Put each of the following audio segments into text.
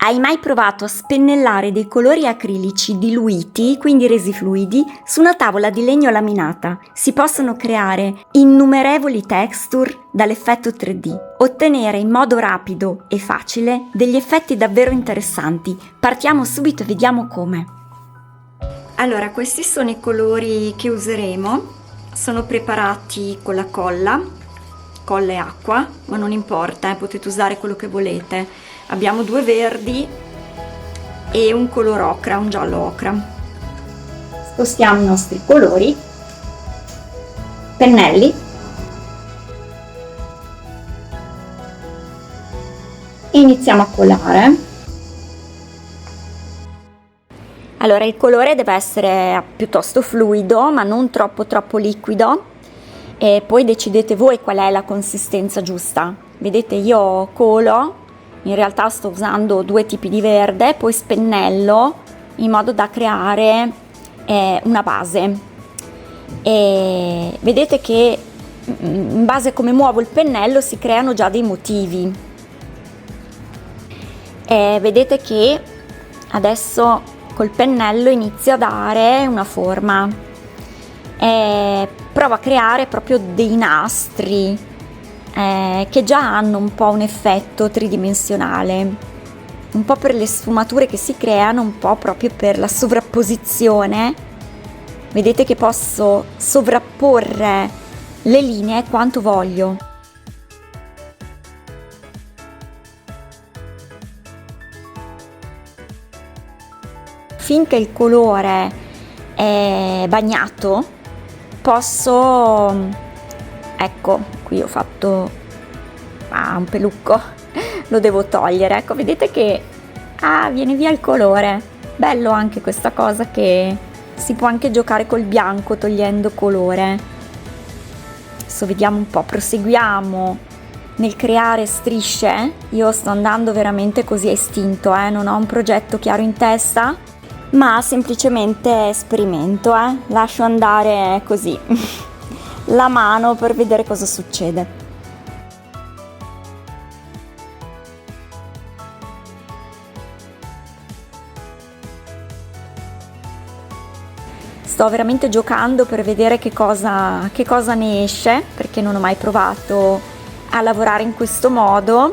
Hai mai provato a spennellare dei colori acrilici diluiti, quindi resi fluidi, su una tavola di legno laminata? Si possono creare innumerevoli texture dall'effetto 3D, ottenere in modo rapido e facile degli effetti davvero interessanti. Partiamo subito e vediamo come. Allora, questi sono i colori che useremo, sono preparati con la colla e acqua, ma non importa, potete usare quello che volete. Abbiamo 2 verdi e un color ocra, un giallo ocra. Spostiamo i nostri colori, pennelli, e iniziamo a colare. Allora, il colore deve essere piuttosto fluido, ma non troppo liquido, e poi decidete voi qual è la consistenza giusta. Vedete, io colo, in realtà sto usando 2 tipi di verde, poi spennello in modo da creare una base. E vedete che in base a come muovo il pennello si creano già dei motivi. E vedete che adesso col pennello inizio a dare una forma. Provo a creare proprio dei nastri che già hanno un po' un effetto tridimensionale, un po' per le sfumature che si creano, un po' proprio per la sovrapposizione. Vedete che posso sovrapporre le linee quanto voglio. Finché il colore è bagnato, posso, ecco, qui ho fatto un pelucco, lo devo togliere, ecco, vedete che viene via il colore. Bello anche questa cosa, che si può anche giocare col bianco togliendo colore. Adesso vediamo un po', proseguiamo nel creare strisce. Io sto andando veramente così a istinto, non ho un progetto chiaro in testa, ma semplicemente esperimento, lascio andare così la mano per vedere cosa succede. Sto veramente giocando per vedere che cosa ne esce, perché non ho mai provato a lavorare in questo modo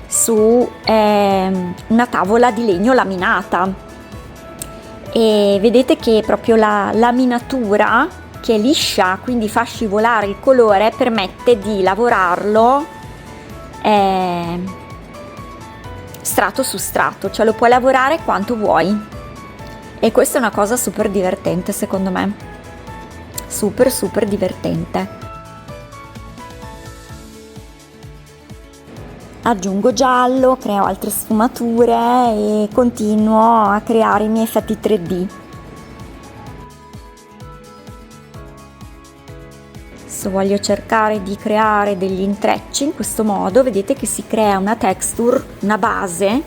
su una tavola di legno laminata. E vedete che proprio la laminatura, che è liscia, quindi fa scivolare il colore, permette di lavorarlo strato su strato, cioè lo puoi lavorare quanto vuoi. E questa è una cosa super divertente, secondo me, super divertente. Aggiungo giallo, creo altre sfumature e continuo a creare i miei effetti 3D. Adesso voglio cercare di creare degli intrecci in questo modo. Vedete che si crea una texture, una base,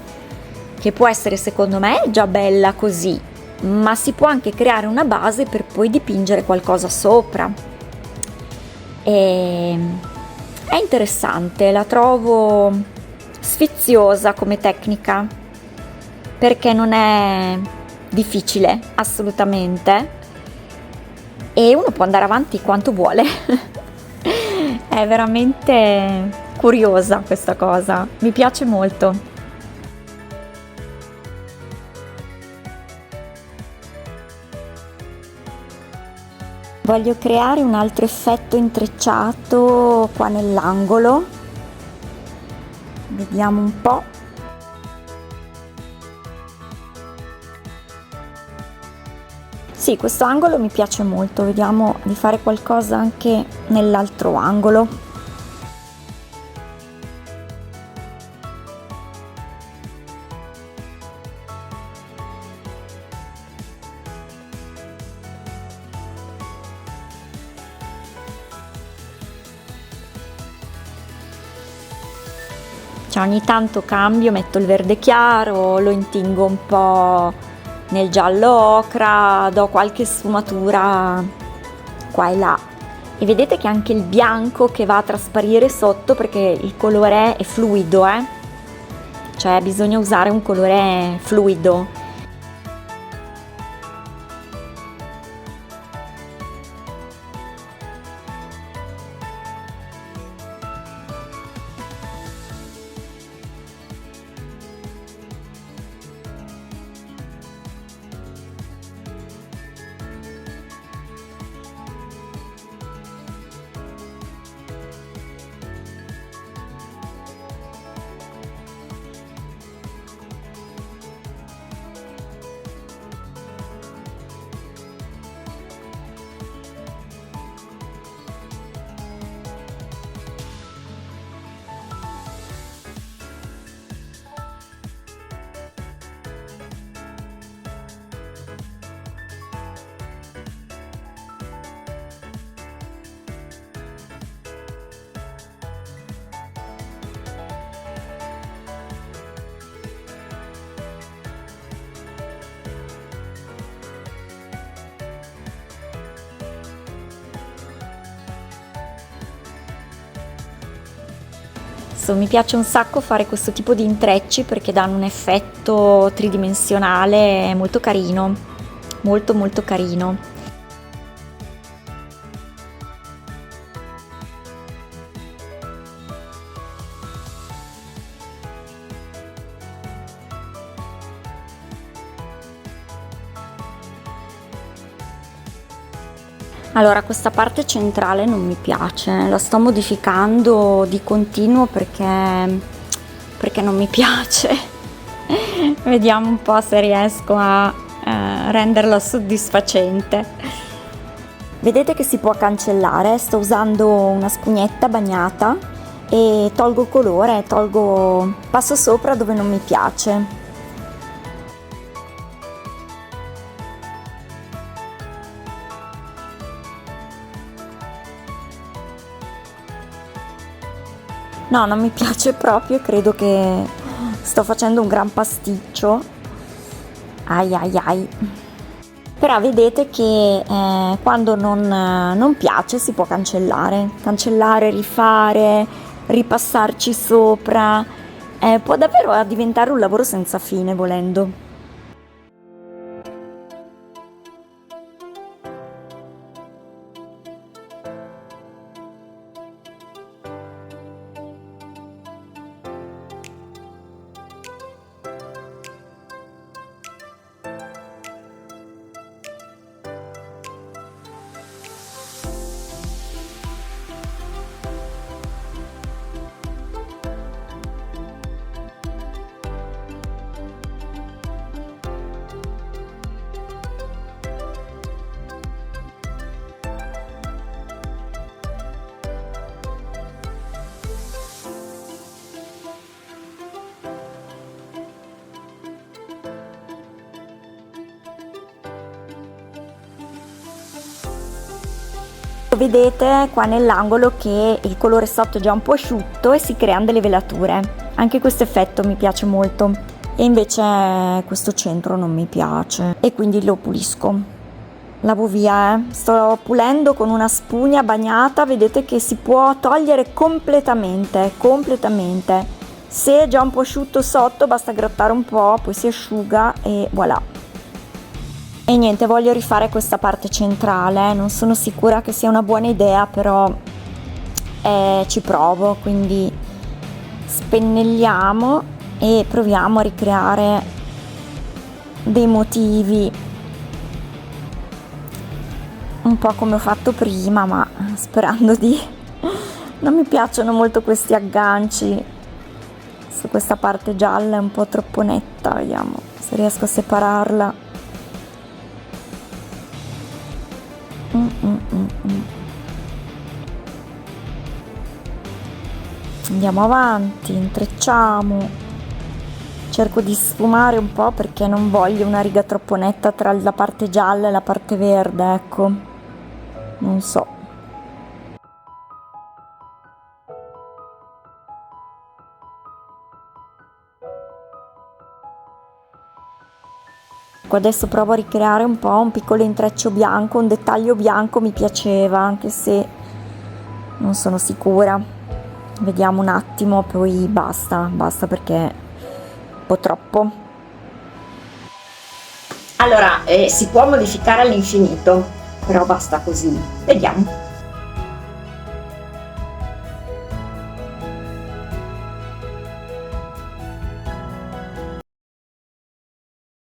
che può essere, secondo me, già bella così, ma si può anche creare una base per poi dipingere qualcosa sopra. È interessante, la trovo sfiziosa come tecnica, perché non è difficile assolutamente e uno può andare avanti quanto vuole. È veramente curiosa questa cosa, mi piace molto. Voglio creare un altro effetto intrecciato qua nell'angolo, vediamo un po'. Sì, questo angolo mi piace molto, vediamo di fare qualcosa anche nell'altro angolo. Ogni tanto cambio, metto il verde chiaro, lo intingo un po' nel giallo ocra, do qualche sfumatura qua e là. E vedete che anche il bianco che va a trasparire sotto, perché il colore è fluido, cioè bisogna usare un colore fluido. Mi piace un sacco fare questo tipo di intrecci perché danno un effetto tridimensionale molto carino, molto molto carino. Allora, questa parte centrale non mi piace, la sto modificando di continuo perché non mi piace. Vediamo un po' se riesco a renderla soddisfacente. Vedete che si può cancellare, sto usando una spugnetta bagnata e tolgo colore, passo sopra dove non mi piace. No, non mi piace proprio e credo che sto facendo un gran pasticcio. Ai ai ai. Però vedete che quando non piace si può cancellare, rifare, ripassarci sopra. Può davvero diventare un lavoro senza fine volendo. Vedete qua nell'angolo che il colore sotto è già un po' asciutto e si creano delle velature. Anche questo effetto mi piace molto e invece questo centro non mi piace e quindi lo pulisco. Lavo via, sto pulendo con una spugna bagnata, vedete che si può togliere completamente. Se è già un po' asciutto sotto basta grattare un po', poi si asciuga e voilà. E niente, voglio rifare questa parte centrale, non sono sicura che sia una buona idea, però ci provo, quindi spennelliamo e proviamo a ricreare dei motivi un po' come ho fatto prima, ma sperando di... Non mi piacciono molto questi agganci su questa parte gialla, è un po' troppo netta, vediamo se riesco a separarla. Andiamo avanti, intrecciamo, cerco di sfumare un po' perché non voglio una riga troppo netta tra la parte gialla e la parte verde, ecco, non so. Adesso provo a ricreare un po' un piccolo intreccio bianco, un dettaglio bianco mi piaceva, anche se non sono sicura. Vediamo un attimo, poi basta perché troppo. Allora, si può modificare all'infinito, però basta così. Vediamo.